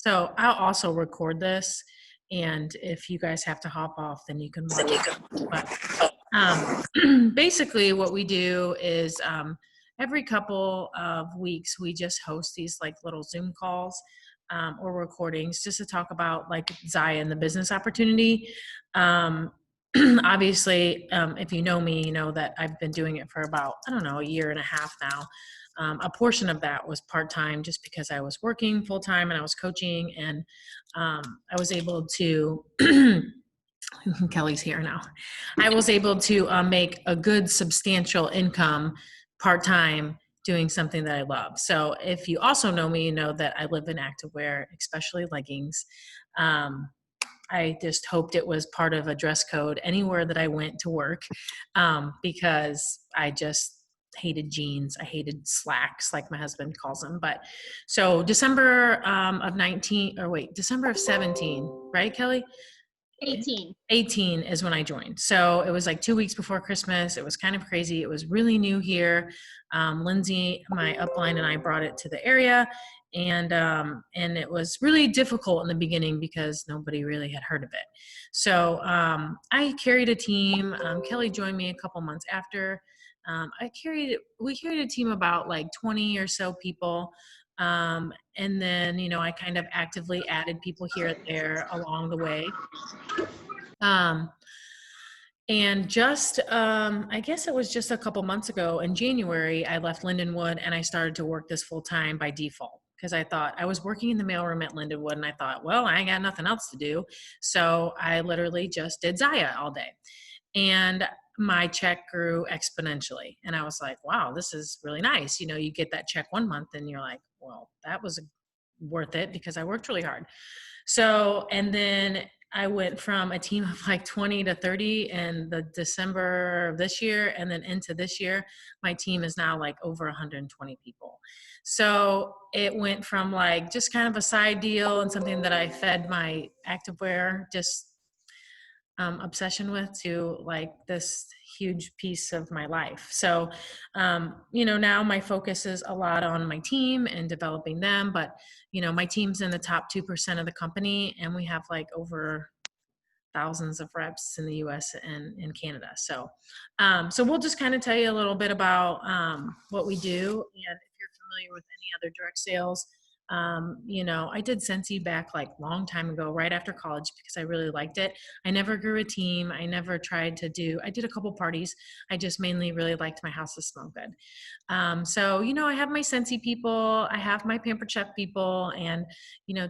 So I'll also record this, and if you guys have to hop off, then you can watch it. But basically, what we do is every couple of weeks we just host these like little Zoom calls or recordings just to talk about like ZYIA and the business opportunity. Um, Obviously, if you know me, you know that I've been doing it for about, I don't know, a year and a half now. A portion of that was part-time just because I was working full-time and I was coaching, and I was able to Kelly's here now. I was able to make a good substantial income part-time doing something that I love. So if you also know me, you know that I live in activewear, especially leggings. I just hoped it was part of a dress code anywhere that I went to work, because I just hated jeans. I hated slacks, like my husband calls them. But so December December of 17, right, Kelly? 18 is when I joined. So it was like 2 weeks before Christmas. It was kind of crazy. It was really new here. Lindsay, my upline, and I brought it to the area. And it was really difficult in the beginning because nobody really had heard of it. So I carried a team. Kelly joined me a couple months after. We carried a team about like 20 or so people. And then, I kind of actively added people here and there along the way. And just, I guess it was just a couple months ago in January, I left Lindenwood and I started to work this full time by default, because I thought I was working in the mailroom at Lindenwood and I thought, well, I ain't got nothing else to do. So I literally just did ZYIA all day. And my check grew exponentially. And I was like, wow, this is really nice. You get that check one month and you're like, well, that was worth it because I worked really hard. So, and then I went from a team of like 20 to 30 in the December of this year. And then into this year, my team is now like over 120 people. So it went from like just kind of a side deal and something that I fed my activewear just obsession with, to like this huge piece of my life. So, now my focus is a lot on my team and developing them, but my team's in the top 2% of the company, and we have like over thousands of reps in the US and in Canada. So, so we'll just kind of tell you a little bit about what we do. And if you're familiar with any other direct sales, I did Scentsy back like long time ago, right after college, because I really liked it. I never grew a team. I never tried to I did a couple parties. I just mainly really liked my house to smell good. So, I have my Scentsy people, I have my Pampered Chef people, and,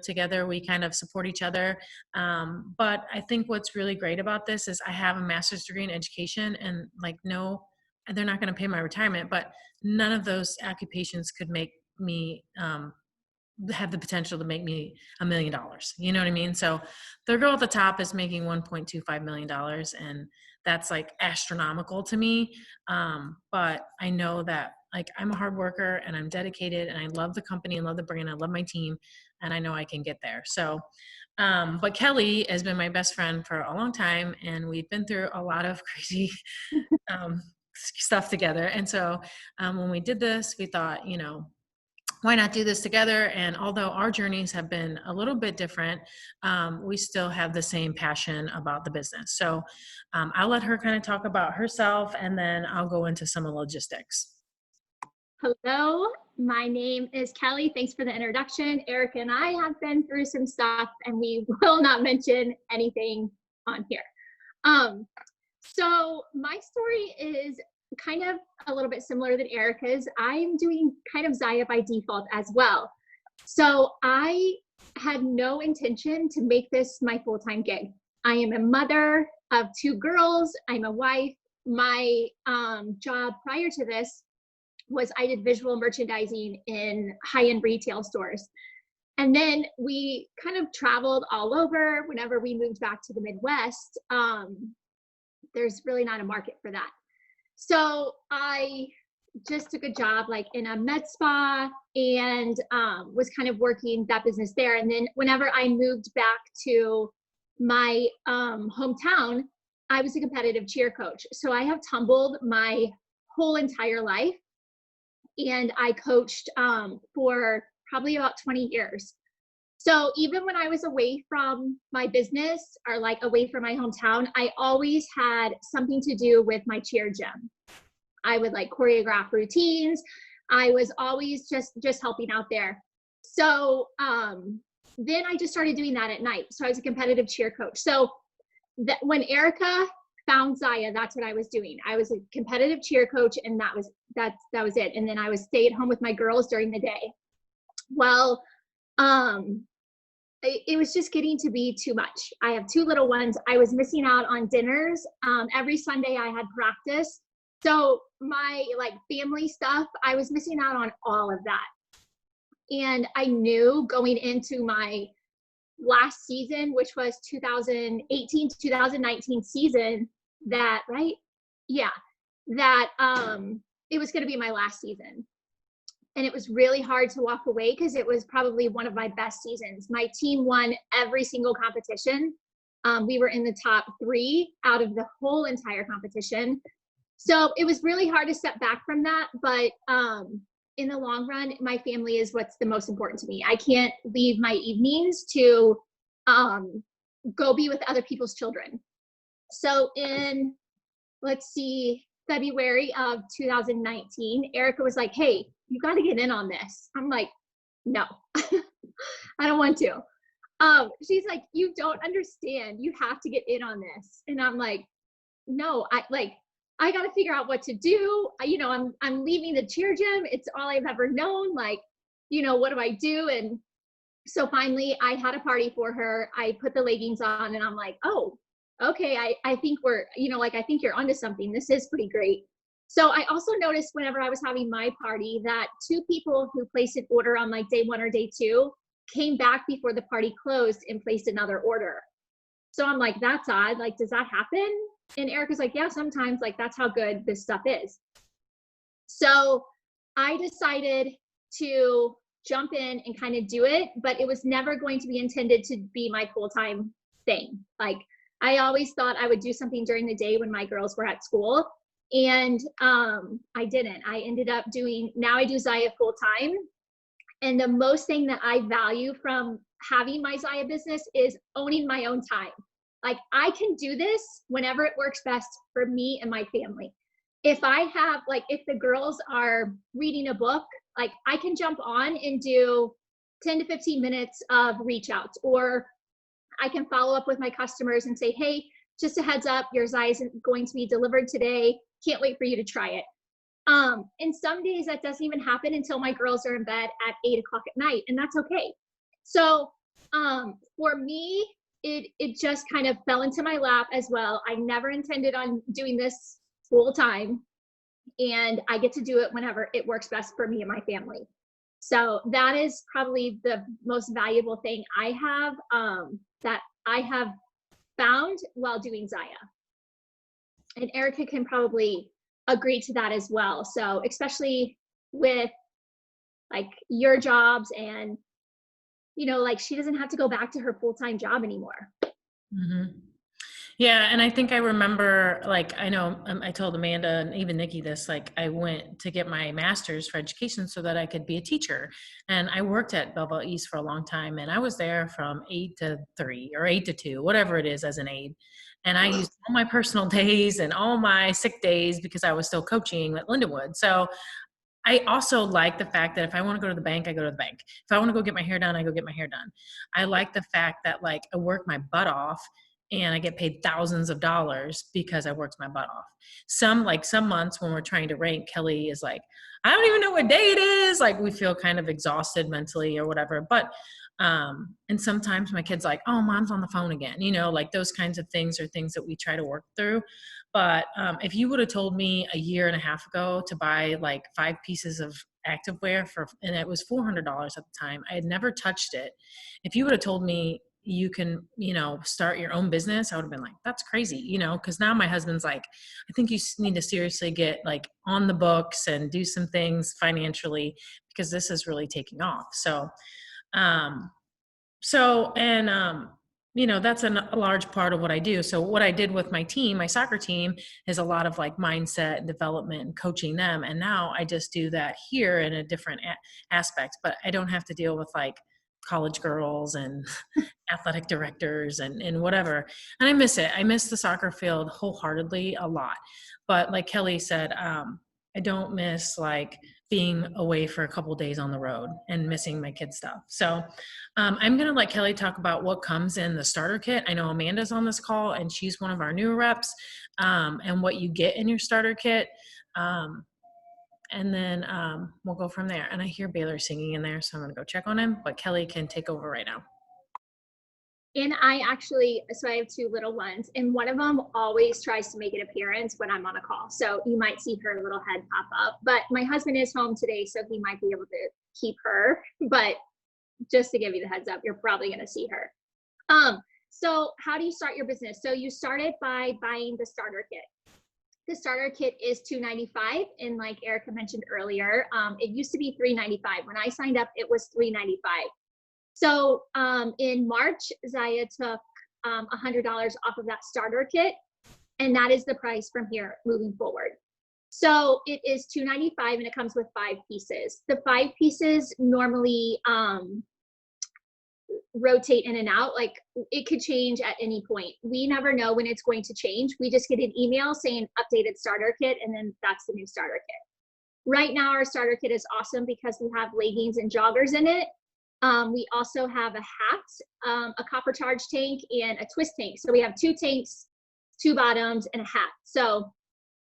together we kind of support each other. But I think what's really great about this is I have a master's degree in education, and like, no, they're not going to pay my retirement, but none of those occupations could make me, have the potential to make me $1 million. You know what I mean? So the girl at the top is making $1.25 million, and that's like astronomical to me. But I know that like I'm a hard worker and I'm dedicated and I love the company and love the brand. I love my team, and I know I can get there. So, but Kelly has been my best friend for a long time, and we've been through a lot of crazy stuff together. And so when we did this, we thought, why not do this together? And although our journeys have been a little bit different, we still have the same passion about the business. So I'll let her kind of talk about herself, and then I'll go into some of the logistics. Hello, my name is Kelly. Thanks for the introduction. Erica and I have been through some stuff, and we will not mention anything on here. So my story is kind of a little bit similar than Erica's. I'm doing kind of ZYIA by default as well. So I had no intention to make this my full-time gig. I am a mother of 2 girls. I'm a wife. My job prior to this was I did visual merchandising in high-end retail stores. And then we kind of traveled all over. Whenever we moved back to the Midwest, there's really not a market for that. So I just took a job like in a med spa, and was kind of working that business there. And then whenever I moved back to my hometown, I was a competitive cheer coach. So I have tumbled my whole entire life, and I coached for probably about 20 years. So even when I was away from my business or like away from my hometown, I always had something to do with my cheer gym. I would like choreograph routines. I was always just helping out there. So then I just started doing that at night. So I was a competitive cheer coach. So that when Erica found ZYIA, that's what I was doing. I was a competitive cheer coach, and that was it. And then I would stay at home with my girls during the day. Well, um, it was just getting to be too much. I have two little ones. I was missing out on dinners. Every Sunday I had practice. So my like family stuff, I was missing out on all of that. And I knew going into my last season, which was 2018 to 2019 season, that, right? Yeah, that it was going to be my last season. And it was really hard to walk away because it was probably one of my best seasons. My team won every single competition. We were in the top 3 out of the whole entire competition. So it was really hard to step back from that. But in the long run, my family is what's the most important to me. I can't leave my evenings to go be with other people's children. So in, let's see, February of 2019, Erica was like, hey, you got to get in on this. I'm like, no, I don't want to. She's like, you don't understand. You have to get in on this. And I'm like, no, I got to figure out what to do. I'm leaving the cheer gym. It's all I've ever known. Like, what do I do? And so finally I had a party for her. I put the leggings on and I'm like, oh, okay. I think we're, I think you're onto something. This is pretty great. So I also noticed whenever I was having my party that 2 people who placed an order on like day 1 or day 2 came back before the party closed and placed another order. So I'm like, that's odd. Like, does that happen? And Erica's like, yeah, sometimes, like, that's how good this stuff is. So I decided to jump in and kind of do it, but it was never going to be intended to be my full-time thing. Like, I always thought I would do something during the day when my girls were at school. And I didn't. I ended up now I do ZYIA full-time. And the most thing that I value from having my ZYIA business is owning my own time. Like, I can do this whenever it works best for me and my family. If the girls are reading a book, like, I can jump on and do 10 to 15 minutes of reach outs, or I can follow up with my customers and say, hey, just a heads up, your ZYIA isn't going to be delivered today. Can't wait for you to try it. And some days that doesn't even happen until my girls are in bed at 8 o'clock at night, and that's okay. So for me, it just kind of fell into my lap as well. I never intended on doing this full time, and I get to do it whenever it works best for me and my family. So that is probably the most valuable thing I have, that I have found while doing ZYIA. And Erica can probably agree to that as well. So especially with like your jobs and, like, she doesn't have to go back to her full-time job anymore. Mm-hmm. Yeah. And I think I remember, like, I know I told Amanda and even Nikki this, like, I went to get my master's for education so that I could be a teacher. And I worked at Belleville East for a long time, and I was there from 8 to 3 or 8 to 2, whatever it is, as an aide. And I used all my personal days and all my sick days because I was still coaching at Lindenwood. So I also like the fact that if I want to go to the bank, I go to the bank. If I want to go get my hair done, I go get my hair done. I like the fact that, like, I work my butt off and I get paid thousands of dollars because I worked my butt off. Some months when we're trying to rank, Kelly is like, I don't even know what day it is. Like, we feel kind of exhausted mentally or whatever. But and sometimes my kid's like, oh, mom's on the phone again. Like, those kinds of things are things that we try to work through. But if you would have told me a year and a half ago to buy like 5 pieces of activewear and it was $400 at the time, I had never touched it. If you would have told me you can, start your own business, I would have been like, that's crazy, because now my husband's like, I think you need to seriously get like on the books and do some things financially because this is really taking off. So, that's a large part of what I do. So what I did with my team, my soccer team, is a lot of like mindset and development and coaching them. And now I just do that here in a different aspect, but I don't have to deal with like college girls and athletic directors and whatever. And I miss it. I miss the soccer field wholeheartedly a lot. But like Kelly said, I don't miss like being away for a couple days on the road and missing my kids' stuff. So I'm going to let Kelly talk about what comes in the starter kit. I know Amanda's on this call and she's one of our newer reps, and what you get in your starter kit. And then we'll go from there. And I hear Baylor singing in there, so I'm going to go check on him, but Kelly can take over right now. And I actually, so I have two little ones, and one of them always tries to make an appearance when I'm on a call. So you might see her little head pop up, but my husband is home today, so he might be able to keep her. But just to give you the heads up, you're probably going to see her. So how do you start your business? So you start it by buying the starter kit. The starter kit is $2.95, and like Erica mentioned earlier, it used to be $3.95. When I signed up, it was $3.95. So in March, ZYIA took $100 off of that starter kit, and that is the price from here moving forward. So it is $2.95, and it comes with 5 pieces. The 5 pieces normally rotate in and out. Like, it could change at any point. We never know when it's going to change. We just get an email saying updated starter kit, and then that's the new starter kit. Right now, our starter kit is awesome because we have leggings and joggers in it. We also have a hat, a copper charge tank, and a twist tank. So we have 2 tanks, 2 bottoms, and a hat. So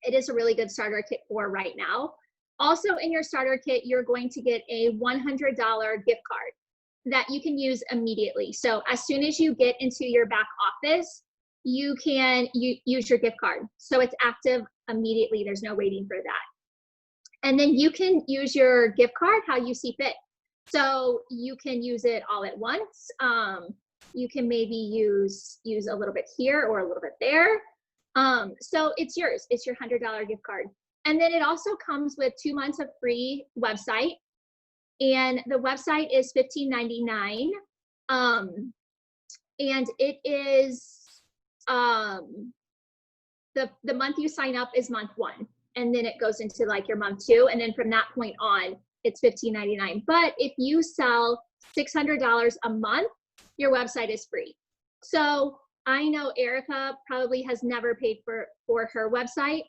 it is a really good starter kit for right now. Also in your starter kit, you're going to get a $100 gift card that you can use immediately. So as soon as you get into your back office, you can use your gift card. So it's active immediately. There's no waiting for that. And then you can use your gift card how you see fit. So you can use it all at once. You can maybe use a little bit here or a little bit there. So it's yours. It's your $100 gift card. And then it also comes with 2 months of free website. And the website is $15.99. And it is, the month you sign up is month 1. And then it goes into like your month 2. And then from that point on, it's $15.99. But if you sell $600 a month, your website is free. So I know Erica probably has never paid for her website,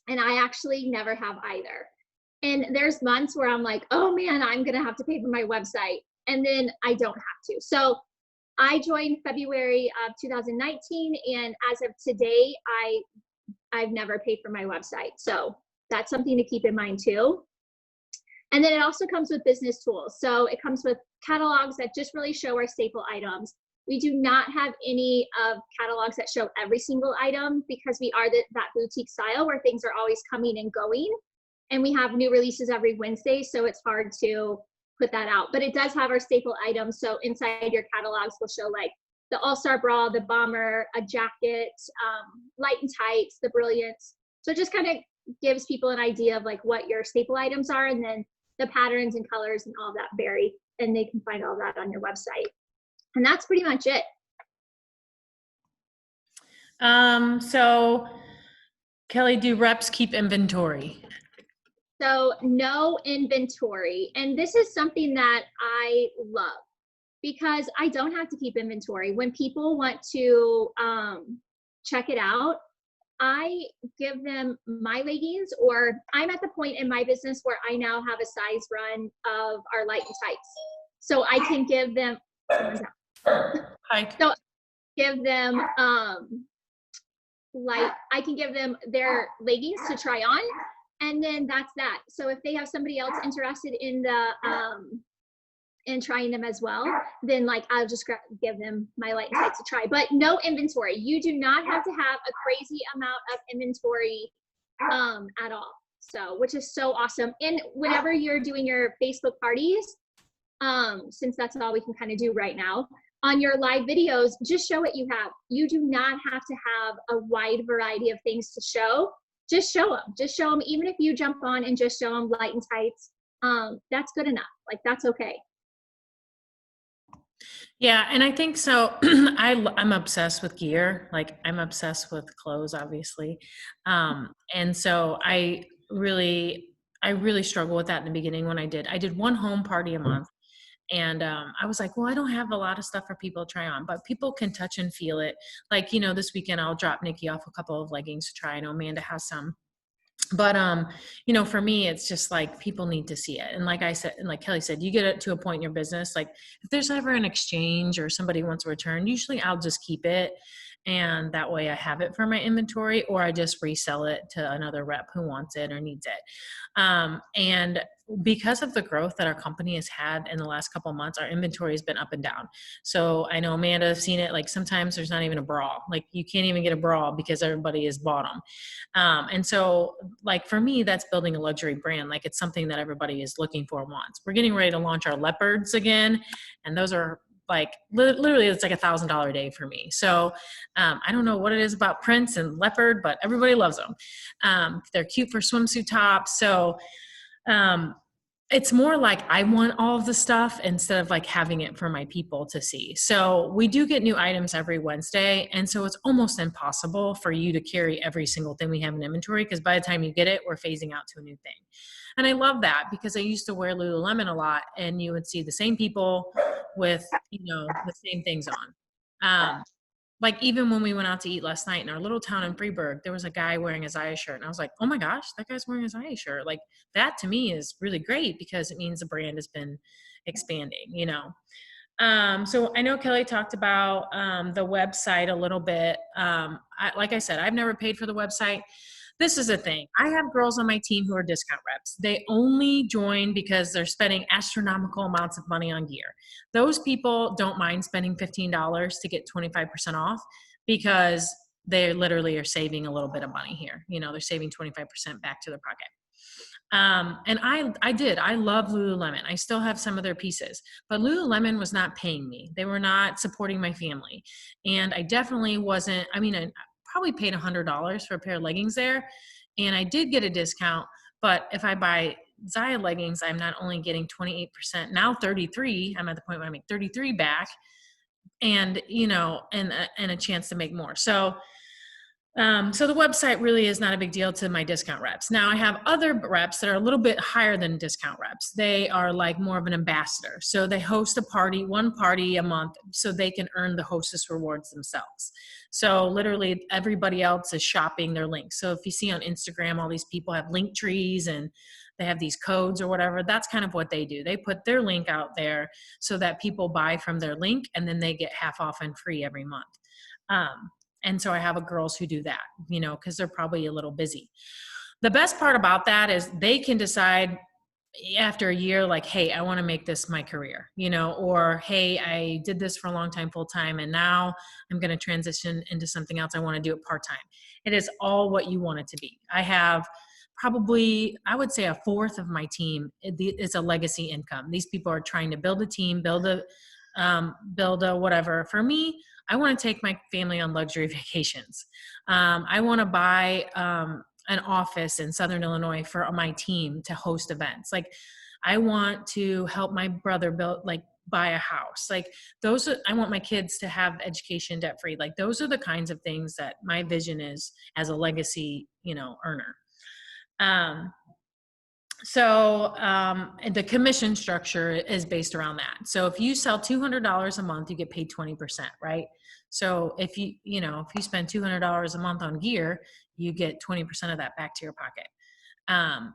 and I actually never have either. And there's months where I'm like, oh man, I'm gonna have to pay for my website, and then I don't have to. So I joined February of 2019, and as of today, I've never paid for my website. So that's something to keep in mind too. And then it also comes with business tools. So it comes with catalogs that just really show our staple items. We do not have any of catalogs that show every single item because we are that boutique style where things are always coming and going. And we have new releases every Wednesday, so it's hard to put that out. But it does have our staple items. So inside your catalogs will show like the All-Star Bra, the Bomber, a jacket, light and tights, the Brilliance. So it just kind of gives people an idea of like what your staple items are, and then the patterns and colors and all of that vary, and they can find all that on your website. And that's pretty much it. So Kelly, do reps keep inventory? So no inventory. And this is something that I love because I don't have to keep inventory. When people want to check it out, I give them my leggings, or I'm at the point in my business where I now have a size run of our light and tights. So I can give them, Hi. so give them I can give them their leggings to try on, and then that's that. So if they have somebody else interested in the in trying them as well, then like I'll just give them my light and tights to try. But no inventory. You do not have to have a crazy amount of inventory at all. So, which is so awesome. And whenever you're doing your Facebook parties, since that's all we can kind of do right now, on your live videos, just show what you have. You do not have to have a wide variety of things to show. Just show them. Just show them. Even if you jump on and just show them light and tights, that's good enough. Like, that's okay. Yeah, and I think so. I'm obsessed with gear. Like, I'm obsessed with clothes, obviously, and so I really struggle with that in the beginning. When I did one home party a month, And I was like, well, I don't have a lot of stuff for people to try on, but people can touch and feel it. Like, this weekend I'll drop Nikki off a couple of leggings to try. I know Amanda has some. But for me, it's just like people need to see it. And like I said, and like Kelly said, you get it to a point in your business, like if there's ever an exchange or somebody wants a return, usually I'll just keep it. And that way I have it for my inventory, or I just resell it to another rep who wants it or needs it. And because of the growth that our company has had in the last couple of months, our inventory has been up and down. So I know Amanda has seen it. Like sometimes there's not even a bra. Like you can't even get a bra because everybody has bought them. And so like for me, that's building a luxury brand. Like it's something that everybody is looking for and wants. We're getting ready to launch our leopards again. And those are like literally it's like $1,000 a day for me. So I don't know what it is about prints and leopard, but everybody loves them. They're cute for swimsuit tops. So it's more like I want all of the stuff instead of like having it for my people to see. So we do get new items every Wednesday. And so it's almost impossible for you to carry every single thing we have in inventory, because by the time you get it, we're phasing out to a new thing. And I love that because I used to wear Lululemon a lot and you would see the same people with, the same things on. Like even when we went out to eat last night in our little town in Freeburg, there was a guy wearing a ZYIA shirt. And I was like, oh my gosh, that guy's wearing a ZYIA shirt. Like that to me is really great because it means the brand has been expanding. So I know Kelly talked about the website a little bit. Like I said, I've never paid for the website. This is a thing. I have girls on my team who are discount reps. They only join because they're spending astronomical amounts of money on gear. Those people don't mind spending $15 to get 25% off because they literally are saving a little bit of money here. They're saving 25% back to their pocket. And I love Lululemon. I still have some of their pieces, but Lululemon was not paying me. They were not supporting my family. And I definitely wasn't, I probably paid $100 for a pair of leggings there. And I did get a discount, but if I buy ZYIA leggings, I'm not only getting 28%, now 33, I'm at the point where I make 33 back and, and a chance to make more. So the website really is not a big deal to my discount reps. Now I have other reps that are a little bit higher than discount reps. They are like more of an ambassador. So they host one party a month so they can earn the hostess rewards themselves. So literally everybody else is shopping their links. So if you see on Instagram, all these people have link trees and they have these codes or whatever. That's kind of what they do. They put their link out there so that people buy from their link and then they get half off and free every month. And so I have girls who do that, because they're probably a little busy. The best part about that is they can decide after a year, like, hey, I want to make this my career, or hey, I did this for a long time, full time, and now I'm going to transition into something else. I want to do it part time. It is all what you want it to be. I have probably, I would say, a fourth of my team is a legacy income. These people are trying to build a team, build a whatever. For me, I want to take my family on luxury vacations. I want to buy an office in Southern Illinois for my team to host events. Like I want to help my brother buy a house. Like I want my kids to have education debt free. Like those are the kinds of things that my vision is as a legacy, earner. So the commission structure is based around that. So if you sell $200 a month, you get paid 20%, right? So if you spend $200 a month on gear, you get 20% of that back to your pocket.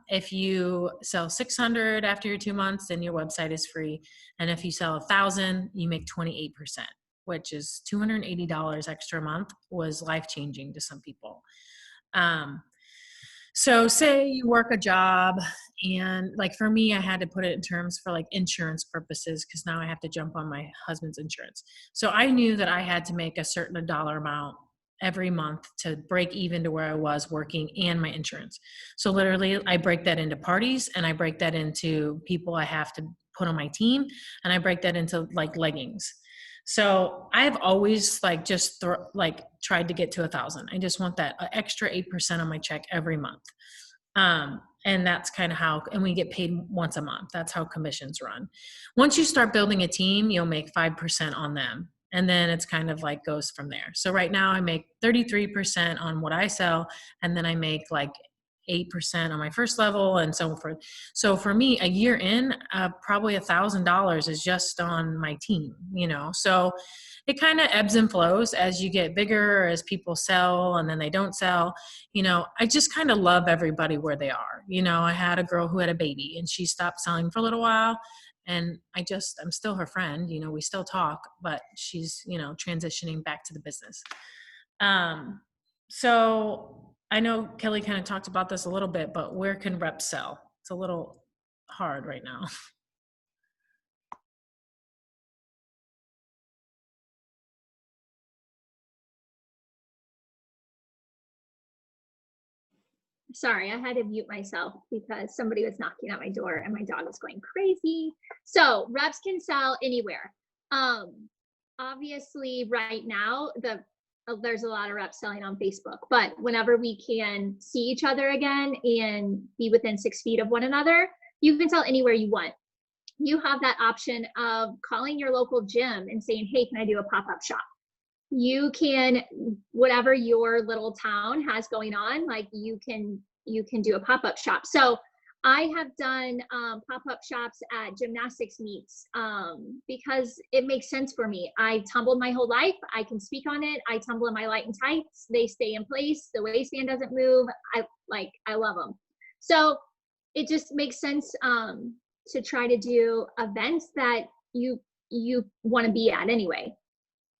If you sell 600 after your 2 months, then your website is free. And if you sell 1,000, you make 28%, which is $280 extra a month, was life-changing to some people. So say you work a job and like for me, I had to put it in terms for like insurance purposes because now I have to jump on my husband's insurance. So I knew that I had to make a certain dollar amount every month to break even to where I was working and my insurance. So literally I break that into parties and I break that into people I have to put on my team and I break that into like leggings. So I've always tried to get to 1,000. I just want that extra 8% on my check every month. And that's kind of how, and we get paid once a month. That's how commissions run. Once you start building a team, you'll make 5% on them. And then it's kind of like goes from there. So right now I make 33% on what I sell. And then I make like 8% on my first level and so forth. So for me, a year in, probably $1,000 is just on my team, so it kind of ebbs and flows as you get bigger, as people sell and then they don't sell. I just kind of love everybody where they are. I had a girl who had a baby and she stopped selling for a little while, and I'm still her friend. We still talk, but she's, transitioning back to the business. So I know Kelly kind of talked about this a little bit, but where can reps sell? It's a little hard right now. Sorry, I had to mute myself because somebody was knocking at my door and my dog was going crazy. So reps can sell anywhere. Obviously right now there's a lot of reps selling on Facebook, but whenever we can see each other again and be within 6 feet of one another, you can sell anywhere you want. You have that option of calling your local gym and saying, hey, can I do a pop-up shop? You can, whatever your little town has going on, like you can do a pop-up shop. So I have done pop-up shops at gymnastics meets because it makes sense for me. I tumbled my whole life. I can speak on it. I tumble in my light and tights. They stay in place. The waistband doesn't move. I love them. So it just makes sense to try to do events that you want to be at anyway.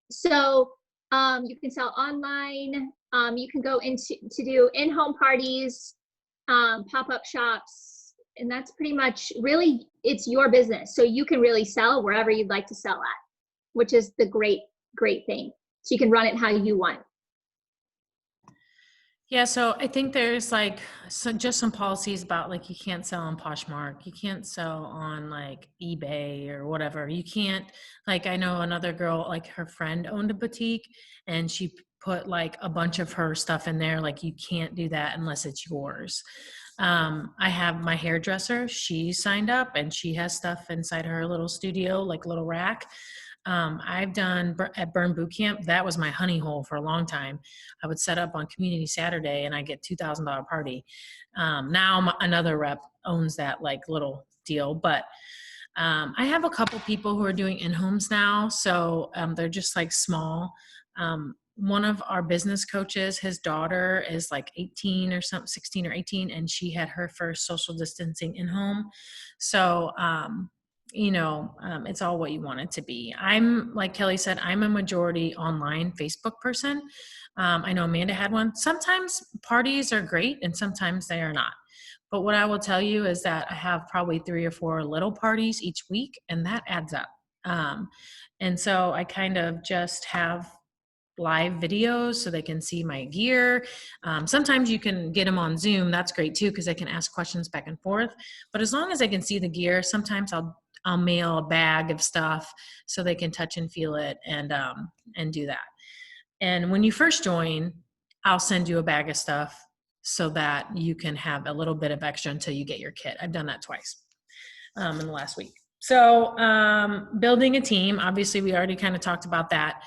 So you can sell online. You can go into to do in-home parties, pop-up shops, and that's pretty much really, it's your business. So you can really sell wherever you'd like to sell at, which is the great thing. So you can run it how you want. Yeah, so I think there's just some policies about you can't sell on Poshmark, you can't sell on eBay or whatever. You can't, I know another girl, her friend owned a boutique and she put a bunch of her stuff in there. You can't do that unless it's yours. I have my hairdresser, she signed up and she has stuff inside her little studio, little rack. I've done at Burn Boot Camp. That was my honey hole for a long time. I would set up on Community Saturday and I get $2,000 party. Now another rep owns that little deal, but I have a couple people who are doing in-homes now. So they're just small. One of our business coaches, his daughter is 18 or something, 16 or 18, and she had her first social distancing in-home. So, it's all what you want it to be. I'm, like Kelly said, I'm a majority online Facebook person. I know Amanda had one. Sometimes parties are great and sometimes they are not. But what I will tell you is that I have probably 3 or 4 little parties each week, and that adds up. And so I kind of just have live videos so they can see my gear. Sometimes you can get them on Zoom. That's great too, because I can ask questions back and forth. But as long as I can see the gear, sometimes I'll mail a bag of stuff so they can touch and feel it and do that. And when you first join, I'll send you a bag of stuff so that you can have a little bit of extra until you get your kit. I've done that twice in the last week. So building a team, obviously we already kind of talked about that.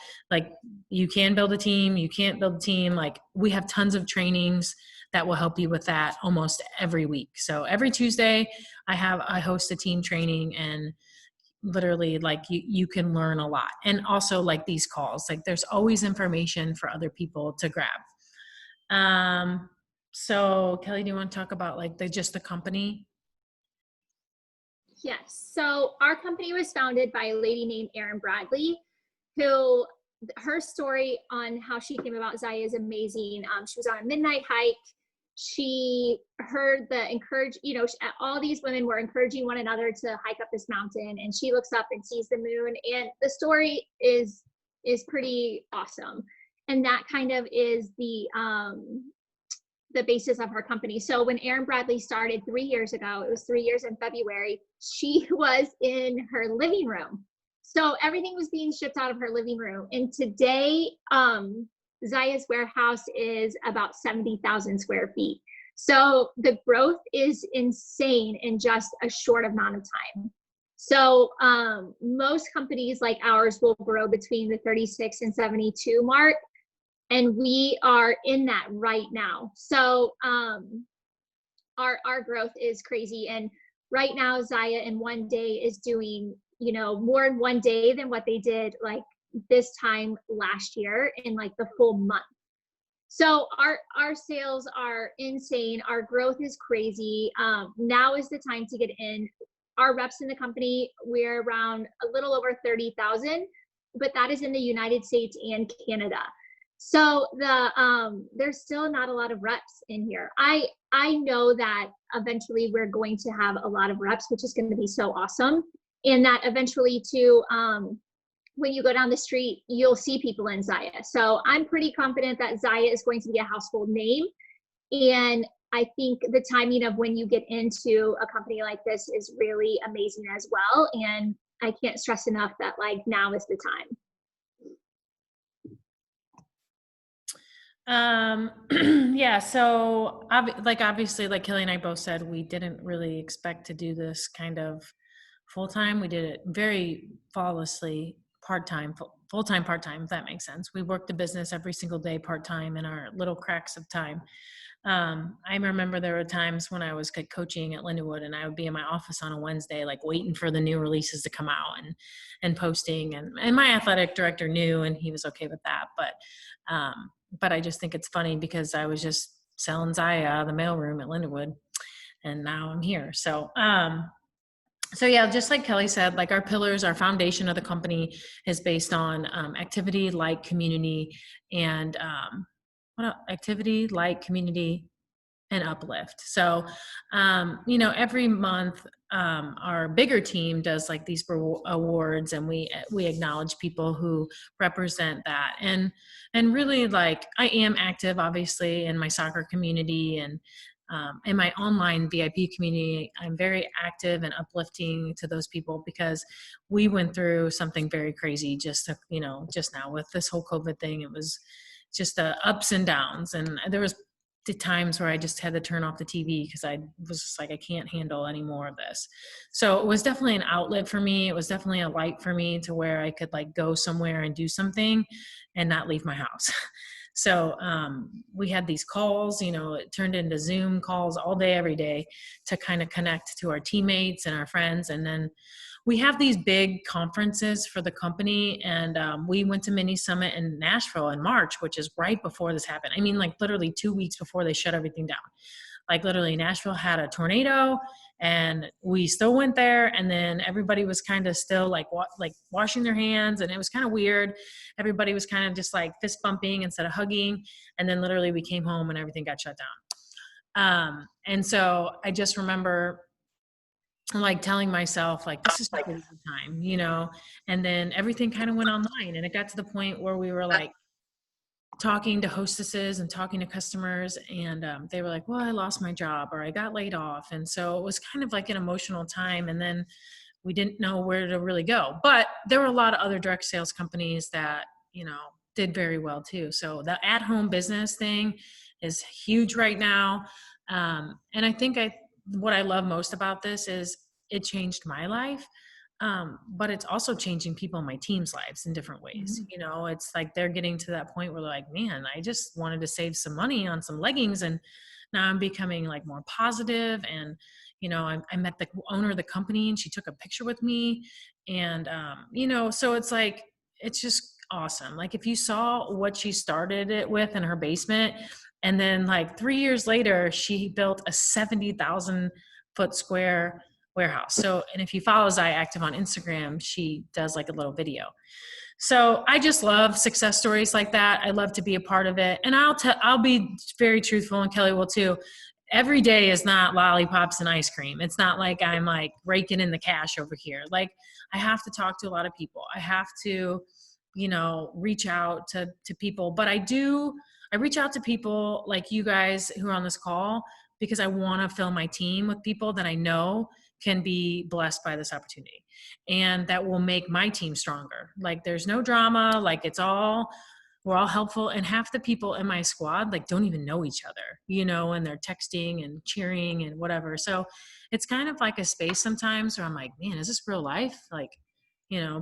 You can build a team, you can't build a team. We have tons of trainings that will help you with that almost every week. So every Tuesday I host a team training, and literally you can learn a lot. And also these calls, there's always information for other people to grab. So Kelly, do you want to talk about just the company? Yes. So our company was founded by a lady named Erin Bradley, who her story on how she came about ZYIA is amazing. She was on a midnight hike. She heard all these women were encouraging one another to hike up this mountain, and she looks up and sees the moon, and the story is pretty awesome. And that kind of is the basis of her company. So when Erin Bradley started 3 years ago, it was 3 years in February, she was in her living room. So everything was being shipped out of her living room. And today, ZYIA's warehouse is about 70,000 square feet. So the growth is insane in just a short amount of time. So most companies like ours will grow between the 36 and 72 mark. And we are in that right now. So our growth is crazy. And right now, ZYIA in one day is doing, you know, more in one day than what they did like this time last year in like the full month. So our sales are insane. Our growth is crazy. Now is the time to get in. Our reps in the company, we're around a little over 30,000, but that is in the United States and Canada. So there's still not a lot of reps in here. I know that eventually we're going to have a lot of reps, which is going to be so awesome. And that eventually too, when you go down the street, you'll see people in ZYIA. So I'm pretty confident that ZYIA is going to be a household name. And I think the timing of when you get into a company like this is really amazing as well. And I can't stress enough that like now is the time. Yeah, so obviously, like Kelly and I both said, we didn't really expect to do this kind of full time. We did it very flawlessly, part time, full time, part time, if that makes sense. We worked the business every single day part time in our little cracks of time. I remember there were times when I was coaching at Lindenwood, and I would be in my office on a Wednesday, like waiting for the new releases to come out and posting. And my athletic director knew, and he was okay with that. But I just think it's funny because I was just selling ZYIA out of the mailroom at Lindenwood, and now I'm here. So yeah, just like Kelly said, like our pillars, our foundation of the company is based on activity, like, community, and activity, like, community, and uplift. So, every month, our bigger team does like these awards, and we acknowledge people who represent that. And really, like, I am active, obviously, in my soccer community and in my online VIP community. I'm very active and uplifting to those people because we went through something very crazy just now with this whole COVID thing. It was just the ups and downs, and there was the times where I just had to turn off the TV because I was just like, I can't handle any more of this. So it was definitely an outlet for me. It was definitely a light for me to where I could like go somewhere and do something and not leave my house. So we had these calls, it turned into Zoom calls all day, every day to kind of connect to our teammates and our friends. And then we have these big conferences for the company. And we went to Mini Summit in Nashville in March, which is right before this happened. I mean, like literally 2 weeks before they shut everything down. Like literally Nashville had a tornado and we still went there. And then everybody was kind of still like washing their hands. And it was kind of weird. Everybody was kind of just like fist bumping instead of hugging. And then literally we came home and everything got shut down. And so I just remember like telling myself like, this is a good time, and then everything kind of went online, and it got to the point where we were like talking to hostesses and talking to customers, and they were like, well, I lost my job or I got laid off. And so it was kind of like an emotional time, and then we didn't know where to really go. But there were a lot of other direct sales companies that did very well too. So the at-home business thing is huge right now. And I think what I love most about this is it changed my life. But it's also changing people in my team's lives in different ways. Mm-hmm. It's like they're getting to that point where they're like, man, I just wanted to save some money on some leggings, and now I'm becoming like more positive. And I met the owner of the company, and she took a picture with me, and so it's like, it's just awesome. Like if you saw what she started it with in her basement, and then like 3 years later she built a 70,000 foot square warehouse. So, and if you follow ZYIA Active on Instagram, she does like a little video. So I just love success stories like that. I love to be a part of it. And I'll be very truthful, and Kelly will too. Every day is not lollipops and ice cream. It's not like I'm like raking in the cash over here. Like I have to talk to a lot of people. I have to, reach out to people, but I reach out to people like you guys who are on this call because I want to fill my team with people that I know can be blessed by this opportunity and that will make my team stronger. Like there's no drama, like we're all helpful. And half the people in my squad like don't even know each other, and they're texting and cheering and whatever. So it's kind of like a space sometimes where I'm like, man, is this real life? Like,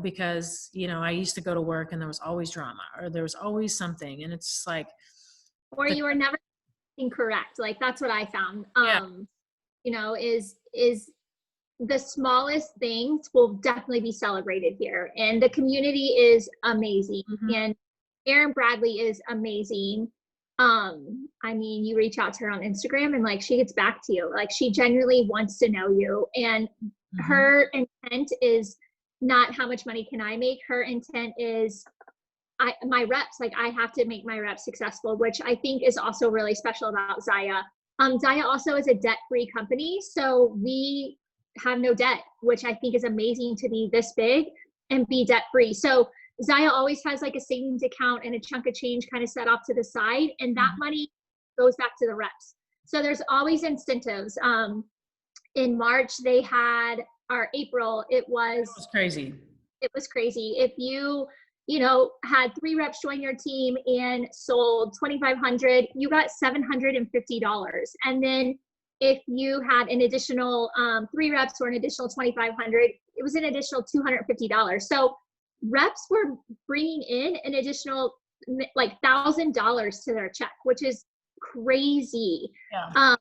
because, I used to go to work and there was always drama or there was always something. And it's just like, Or you were never incorrect. Like that's what I found. yeah, you know, is the smallest things will definitely be celebrated here. And the community is amazing. Mhm. And Erin Bradley is amazing. I mean, you reach out to her on Instagram and like she gets back to you. Like she genuinely wants to know you. And Mhm. her intent is not how much money can I make. Her intent is my reps, like I have to make my reps successful, which I think is also really special about ZYIA. ZYIA also is a debt-free company, so we have no debt, which I think is amazing to be this big and be debt-free. So ZYIA always has like a savings account and a chunk of change kind of set off to the side, and that money goes back to the reps. So there's always incentives. In March, they had, or April, It was crazy. it was crazy. If you know, had 3 reps join your team and sold 2,500, you got $750. And then if you had an additional 3 reps or an additional 2,500, it was an additional $250. So reps were bringing in an additional like $1,000 to their check, which is crazy. Yeah.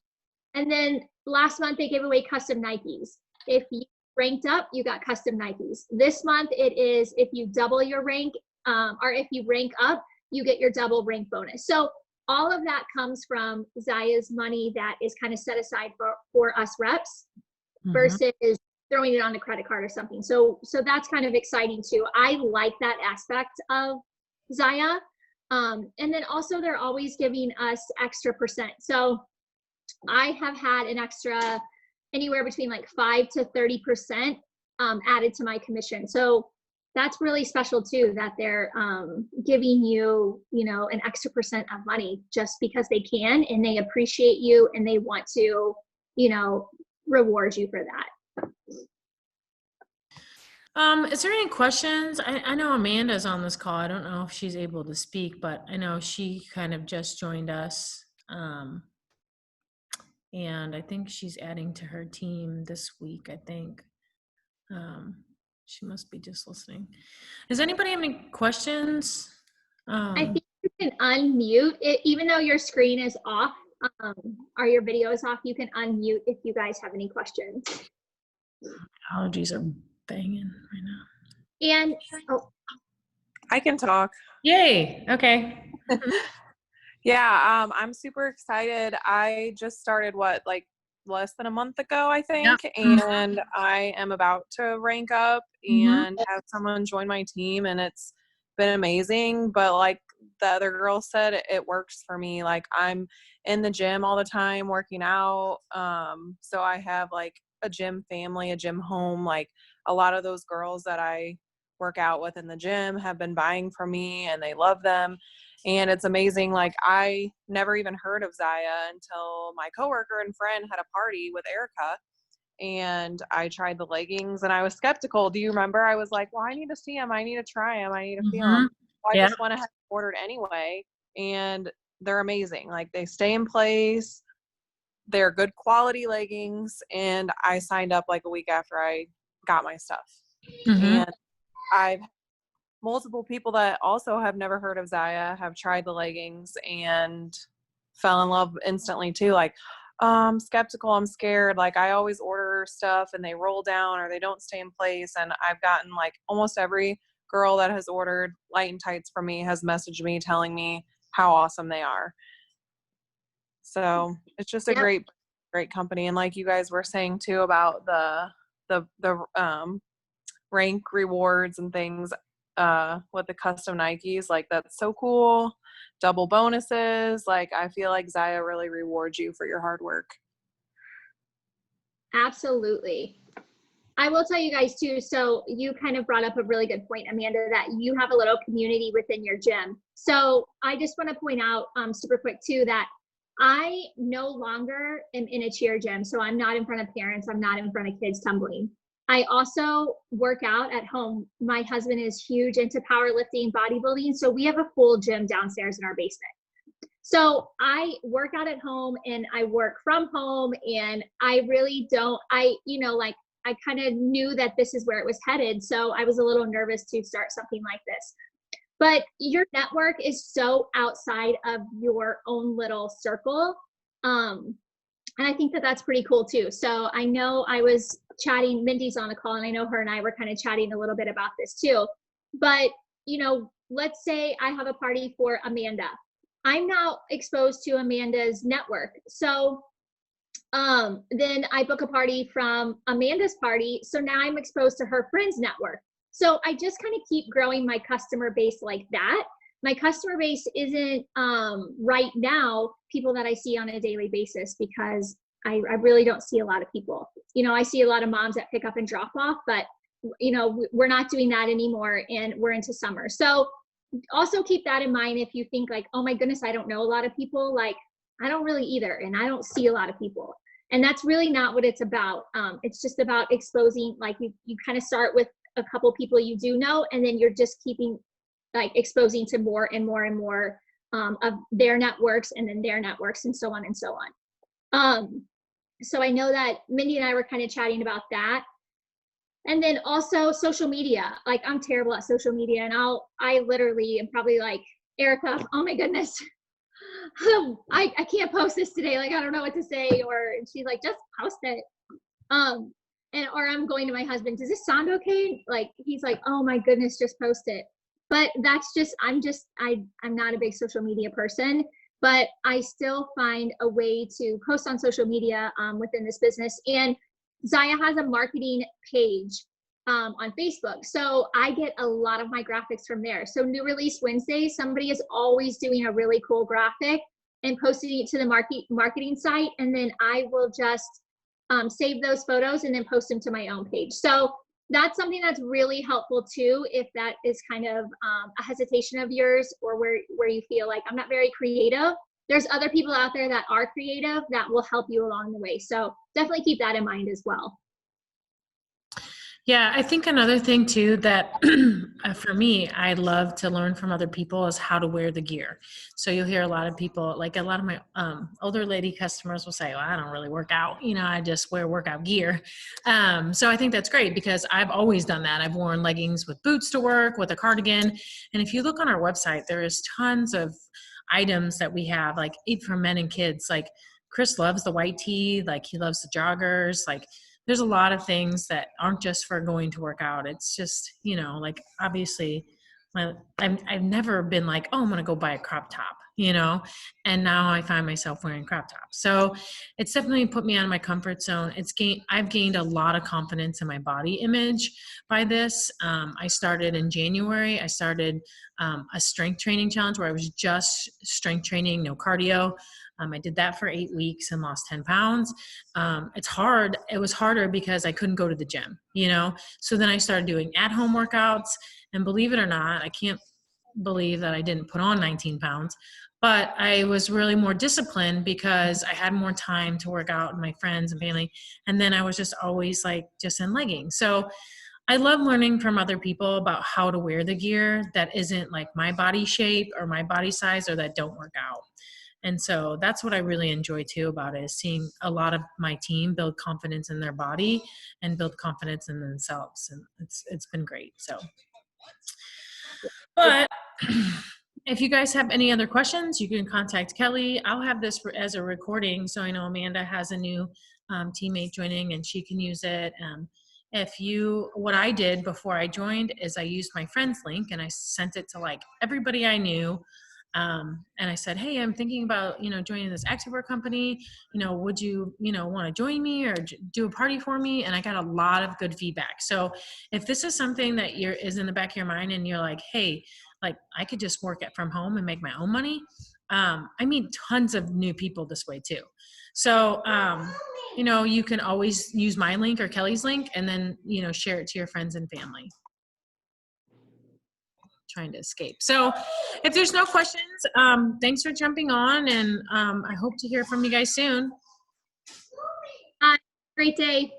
And then last month they gave away custom Nikes. If you ranked up, you got custom Nikes. This month it is if you double your rank, or if you rank up, you get your double rank bonus. So all of that comes from ZYIA's money that is kind of set aside for us reps Mhm. versus throwing it on a credit card or something. So that's kind of exciting too. I like that aspect of ZYIA. And then also they're always giving us extra percent. So I have had an extra anywhere between like 5 to 30% added to my commission. So that's really special too, that they're giving you, you know, an extra percent of money just because they can and they appreciate you and they want to, you know, reward you for that. Is there any questions? I know Amanda's on this call. I don't know if she's able to speak, but I know she kind of just joined us. And I think she's adding to her team this week, I think. She must be just listening. Does anybody have any questions? I think you can unmute it, even though your screen is off, or your video is off, you can unmute if you guys have any questions. Allergies are banging right now. And, oh, I can talk. Yay, okay. Yeah, I'm super excited. I just started like less than a month ago, I think, and I am about to rank up and have someone join my team, and it's been amazing. But like the other girl said, it works for me. Like I'm in the gym all the time working out. So I have like a gym family, a gym home. Like a lot of those girls that I work out with in the gym have been buying from me and they love them. And it's amazing. Like I never even heard of ZYIA until my coworker and friend had a party with Erica, and I tried the leggings and I was skeptical. Do you remember? I was like, well, I need to see them. I need to try them. I need to feel them. Well, I Yeah. just went ahead and ordered anyway, and they're amazing. Like they stay in place. They're good quality leggings, and I signed up like a week after I got my stuff. And I've multiple people that also have never heard of ZYIA have tried the leggings and fell in love instantly too. Like, I'm skeptical, I'm scared. Like I always order stuff and they roll down or they don't stay in place. And I've gotten like almost every girl that has ordered light and tights from me has messaged me telling me how awesome they are. So it's just a great company. And like you guys were saying too about the rank rewards and things with the custom Nikes, like that's so cool. Double bonuses. Like I feel like ZYIA really rewards you for your hard work. absolutely. I will tell you guys too, so you kind of brought up a really good point, Amanda, that you have a little community within your gym. So I just want to point out super quick too that I no longer am in a cheer gym. So I'm not in front of parents. I'm not in front of kids tumbling. I also work out at home. My husband is huge into powerlifting, bodybuilding. So we have a full gym downstairs in our basement. So I work out at home and I work from home, and I really don't, you know, like I kind of knew that this is where it was headed. So I was a little nervous to start something like this. But your network is so outside of your own little circle. And I think that that's pretty cool too. So I know I was chatting, Mindy's on the call, and I know her and I were kind of chatting a little bit about this too. But, let's say I have a party for Amanda. I'm now exposed to Amanda's network. So then I book a party from Amanda's party. So now I'm exposed to her friends network. So I just kind of keep growing my customer base like that. My customer base isn't right now people that I see on a daily basis, because I really don't see a lot of people. I see a lot of moms that pick up and drop off, but we're not doing that anymore, and we're into summer. So also keep that in mind. If you think like, oh my goodness, I don't know a lot of people, like I don't really either, and I don't see a lot of people. And that's really not what it's about. It's just about exposing, like you kind of start with a couple people you do know, and then you're just keeping like exposing to more and more and more of their networks, and then their networks, and so on and so on. So I know that Mindy and I were kind of chatting about that. And then also social media. Like I'm terrible at social media, and I literally am probably like, Erica, oh my goodness, I can't post this today. Like, I don't know what to say. Or she's like, just post it. Or I'm going to my husband, does this sound okay? Like, he's like, oh my goodness, just post it. But that's just, I'm not a big social media person, but I still find a way to post on social media within this business. And ZYIA has a marketing page on Facebook. So I get a lot of my graphics from there. So New Release Wednesday, somebody is always doing a really cool graphic and posting it to the marketing site. And then I will just save those photos and then post them to my own page. So that's something that's really helpful too, if that is kind of a hesitation of yours, or where you feel like I'm not very creative. There's other people out there that are creative that will help you along the way. So definitely keep that in mind as well. Yeah, I think another thing too that for me, I love to learn from other people is how to wear the gear. So you'll hear a lot of people, like a lot of my older lady customers will say, well, I don't really work out. I just wear workout gear. So I think that's great, because I've always done that. I've worn leggings with boots to work, with a cardigan. And if you look on our website, there is tons of items that we have, like for men and kids. Like Chris loves the white tee, like he loves the joggers, like there's a lot of things that aren't just for going to work out. It's just, like obviously I've never been like, oh, I'm going to go buy a crop top, and now I find myself wearing crop tops. So it's definitely put me out of my comfort zone. I've gained a lot of confidence in my body image by this. I started in January. I started a strength training challenge where I was just strength training, no cardio. I did that for 8 weeks and lost 10 pounds. It's hard. It was harder because I couldn't go to the gym, So then I started doing at-home workouts, and believe it or not, I can't believe that I didn't put on 19 pounds, but I was really more disciplined because I had more time to work out with my friends and family. And then I was just always like just in leggings. So I love learning from other people about how to wear the gear that isn't like my body shape or my body size, or that don't work out. And so that's what I really enjoy too about it, is seeing a lot of my team build confidence in their body and build confidence in themselves. And it's been great. So, but if you guys have any other questions, you can contact Kelly. I'll have this as a recording, so I know Amanda has a new teammate joining and she can use it. What I did before I joined is I used my friend's link and I sent it to like everybody I knew. And I said, hey, I'm thinking about, joining this activewear company, would you, want to join me or do a party for me? And I got a lot of good feedback. So if this is something that is in the back of your mind and you're like, hey, like I could just work it from home and make my own money. I meet tons of new people this way too. So, you can always use my link or Kelly's link and then, share it to your friends and family. Trying to escape. So if there's no questions, thanks for jumping on, and I hope to hear from you guys soon. Great day.